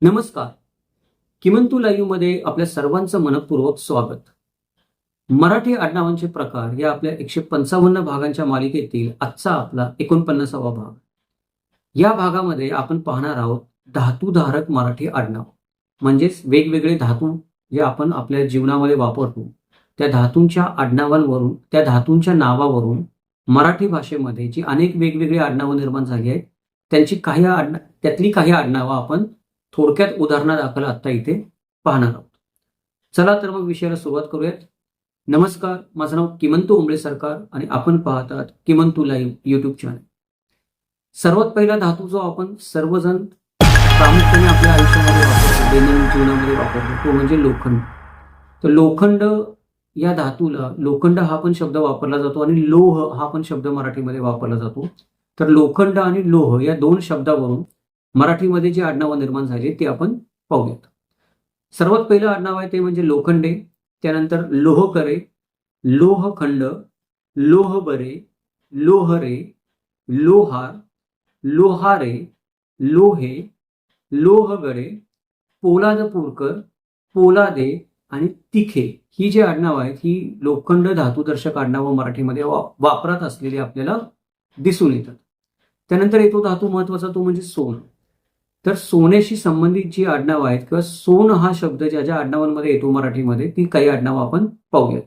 नमस्कार. किमंतू लाईव्ह मध्ये आपल्या सर्वांचं मनपूर्वक स्वागत. मराठी आडनावांचे प्रकार या आपल्या 155 भागांच्या मालिकेतील आजचा आपला 49वा भाग. या भागामध्ये आपण पाहणार आहोत धातुधारक मराठी आडनाव, म्हणजेच वेगवेगळे धातू जे आपण आपल्या जीवनामध्ये वापरतो त्या धातूंच्या आडनावांवरून, त्या धातूंच्या नावावरून मराठी भाषेमध्ये जी अनेक वेगवेगळी आडनावं निर्माण झाली आहेत त्यातली काही आडनावं आपण थोडक्यात उदाहरणादाखल आता इथे पाहणार आहोत. चला तर मग विषयाला सुरुवात करूयात. नमस्कार, माझं नाव किमंतू उंबळे सरकार आणि आपण पाहतात किमंतू लाईव्ह युट्यूब चॅनल. सर्वात पहिला धातू जो आपण सर्वजण प्रामुख्याने आपल्या आयुष्यामध्ये वापरतो, दैनंदिन जीवनामध्ये वापरतो, तो म्हणजे लोखंड. तर लोखंड या धातूला लोखंड हा पण शब्द वापरला जातो आणि लोह हा पण शब्द मराठीमध्ये वापरला जातो. तर लोखंड आणि लोह या दोन शब्दावरून मराठीमध्ये जे आडनावं निर्माण झाले ते आपण पाहूयात. सर्वात पहिलं आडनाव आहे ते म्हणजे लोखंडे. त्यानंतर लोहकरे, लोहखंड, लोहबरे, लोहरे, लोहार, लोहारे, लोहे, लोहगडे, पोलादपूरकर, पोलादे आणि तिखे ही जी आडनावं आहेत ही लोखंड धातुदर्शक आडनावं मराठीमध्ये वापरात असलेली आपल्याला दिसून येतात. त्यानंतर येतो धातू महत्वाचा, तो म्हणजे सोन. तर सोन्याशी संबंधित जी आडनावं आहेत किंवा सोन हा शब्द ज्या ज्या आडनावांमध्ये येतो मराठीमध्ये ती काही आडनावं आपण पाहूयात.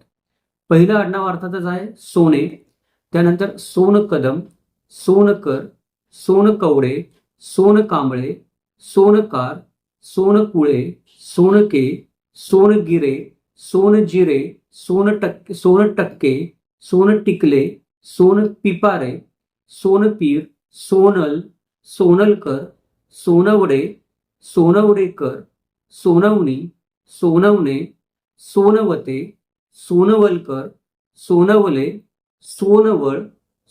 पहिलं आडनाव अर्थातच आहे सोने. त्यानंतर सोनकदम, सोनकर, सोनकवडे, सोनकांबळे, सोनकार, सोनकुळे, सोनके, सोनगिरे, सोनजिरे, सोनटक्के, सोनटिकले, सोनपिपारे, सोनपीर, सोनल, सोनलकर, सोनवडे, सोनवडेकर, सोनवणी, सोनवणे, सोनवते, सोनवलकर, सोनवले, सोनवळ,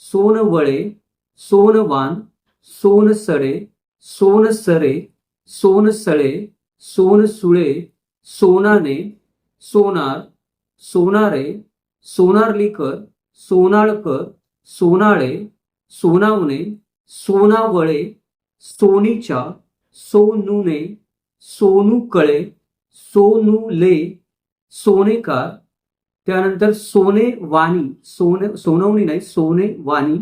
सोनवळे, सोनवान, सोनसडे, सोनसरे, सोनसळे, सोनसुळे, सोनाने, सोनार, सोनारे, सोनारलीकर, सोनाळकर, सोनाळे, सोनावणे, सोनावळे, सोनीच्या, सोनूने, सोनूकळे, सोनूले, सोनेकार. त्यानंतर सोनेवाणी, सोनवणी नाही, सोनेवाणी,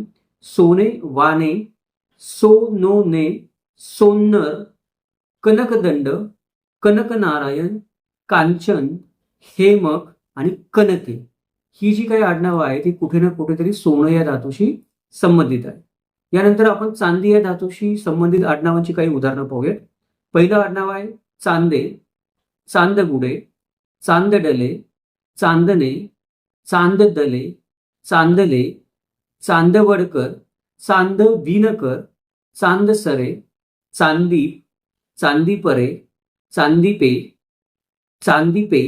सोनेवाने, सोनोने, सोन्नर, कनकदंड, कनकनारायण, कांचन, हेमक आणि कनके ही जी काही आडनावं आहेत ती कुठे ना कुठेतरी सोनं या धातूशी संबंधित आहे. यानंतर आपण चांदी या धातूशी संबंधित आडनावांची काही उदाहरणं पाहूयात. पहिलं आडनाव आहे चांदे, चांदगुडे, चांदडले, चांदणे, चांददले, चांदले, चांदवडकर, चांदविनकर, चांदसरे, चांदीप, चांदीपरे, चांदीपे, चांदीपे,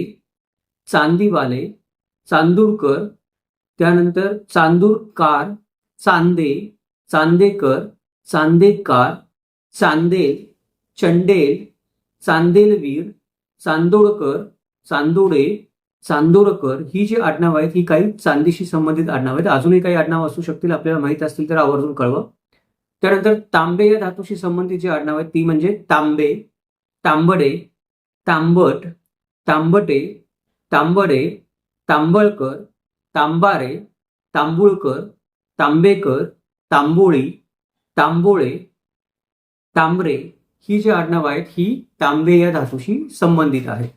चांदीवाले, चांदूरकर. त्यानंतर चांदूरकार, चांदे, चांदेकर, चांदेकार, चांदेल, चंडेल, चांदेलवीर, चांदोडकर, चांदोडे, चांदोरकर ही जी आडनावं आहेत ही काही चांदीशी संबंधित आडनावं आहेत. अजूनही काही आडनावं असू शकतील, आपल्याला माहित असतील तर आवर्जून कळवा. त्यानंतर तांबे या धातूशी संबंधित जी आडनावं आहेत ती म्हणजे तांबे, तांबडे, तांबट, तांबटे, तांबडे, तांबळकर, तांबारे, तांबुळकर, तांबेकर, तांबोळी, तांबोळे, तांबरे ही जी आडनावं आहेत ही तांबे या धातूशी संबंधित आहेत.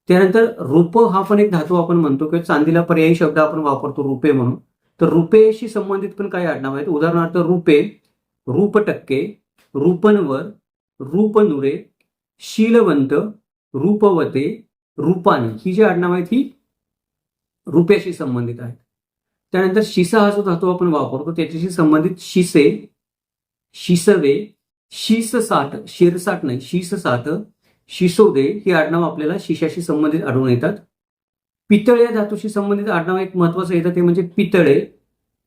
त्यानंतर रूप हा पण एक धातू आपण म्हणतो किंवा चांदीला पर्यायी शब्द आपण वापरतो रुपे म्हणून. तर रुपेशी संबंधित पण काही आडनावं आहेत. उदाहरणार्थ रुपे, रूपटक्के, रूपनवर, रूपनुरे, शीलवंत, रूपवते, रूपानी ही जी आडनावं आहेत ही रुपयाशी संबंधित आहेत. त्यानंतर शिसा हा जो धातू आपण वापरतो त्याच्याशी संबंधित शिसे, शिसवे, शीससाठ, शिरसाठ नाही शीससाठ, शिसोदे ही आडनाव आपल्याला शिशाशी संबंधित आढळून येतात. पितळ या धातूशी संबंधित आडनाव एक महत्वाचं येतं ते म्हणजे पितळे.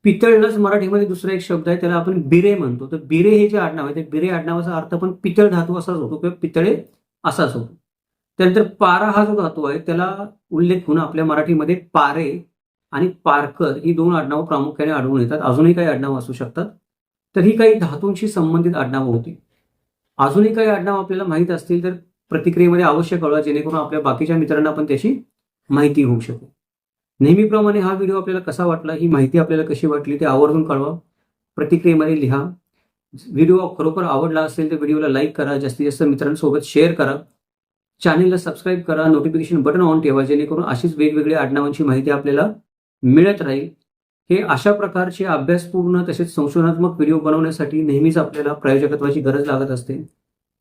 पितळलाच मराठीमध्ये दुसरा एक शब्द आहे त्याला आपण बिरे म्हणतो. तर बिरे हे जे आडनाव आहे ते बिरे आडनावाचा अर्थ पण पितळ धातू असाच होतो किंवा पितळे असाच होतो. त्यानंतर पारा हा जो धातू आहे त्याला उल्लेख होऊन आपल्या मराठीमध्ये पारे आणि पारकर ही दोन आडनावं प्रामुख्याने आढळून येतात. अजूनही काही आडनावं असू शकतात. तर ही काही धातूंशी संबंधित आडनावं होती. अजूनही काही आडनाव आपल्याला माहीत असतील तर प्रतिक्रियेमध्ये अवश्य कळवा, जेणेकरून आपल्या बाकीच्या मित्रांना पण त्याची माहिती होऊ शकेल. नेहमीप्रमाणे हा व्हिडिओ आपल्याला कसा वाटला, ही माहिती आपल्याला कशी वाटली ते आवर्जून कळवा, प्रतिक्रियेमध्ये लिहा. व्हिडिओ खरोखर आवडला असेल तर व्हिडिओला लाईक करा, जास्तीत जास्त मित्रांसोबत शेअर करा, चॅनेलला सबस्क्राईब करा, नोटिफिकेशन बटन ऑन ठेवा, जेणेकरून अशीच वेगवेगळ्या आडनावांची माहिती आपल्याला मिळत राहील. हे अशा प्रकारचे अभ्यासपूर्ण तसेच संशोधनात्मक व्हिडिओ बनवण्यासाठी नेहमीच आपल्याला प्रायोजकत्वाची गरज लागत असते.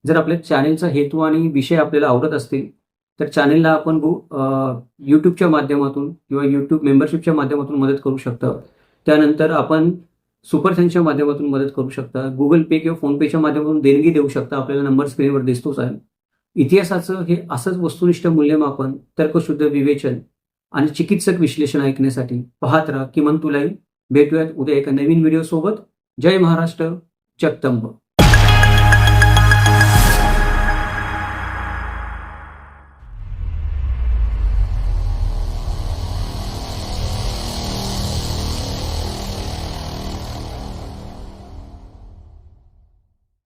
जर आपल्या चॅनेलचा हेतू आणि विषय आपल्याला आवडत असतील तर चॅनेलला आपण यूट्यूबच्या माध्यमातून किंवा यूट्यूब मेंबरशिपच्या माध्यमातून मदत करू शकता. त्यानंतर आपण सुपर थँक्सच्या माध्यमातून मदत करू शकता. गुगल पे किंवा फोनपेच्या माध्यमातून देणगी देऊ शकता. आपल्याला नंबर स्क्रीनवर दिसतोच आहे. इतिहासाचं हे असंच वस्तुनिष्ठ मूल्यमापन, तर्कशुद्ध विवेचन आणि चिकित्सक विश्लेषण ऐकण्यासाठी पाहत राहा किमंतु लाईव्ह. भेटूयात उद्या एका नवीन व्हिडिओ सोबत. जय महाराष्ट्र. जगदंब.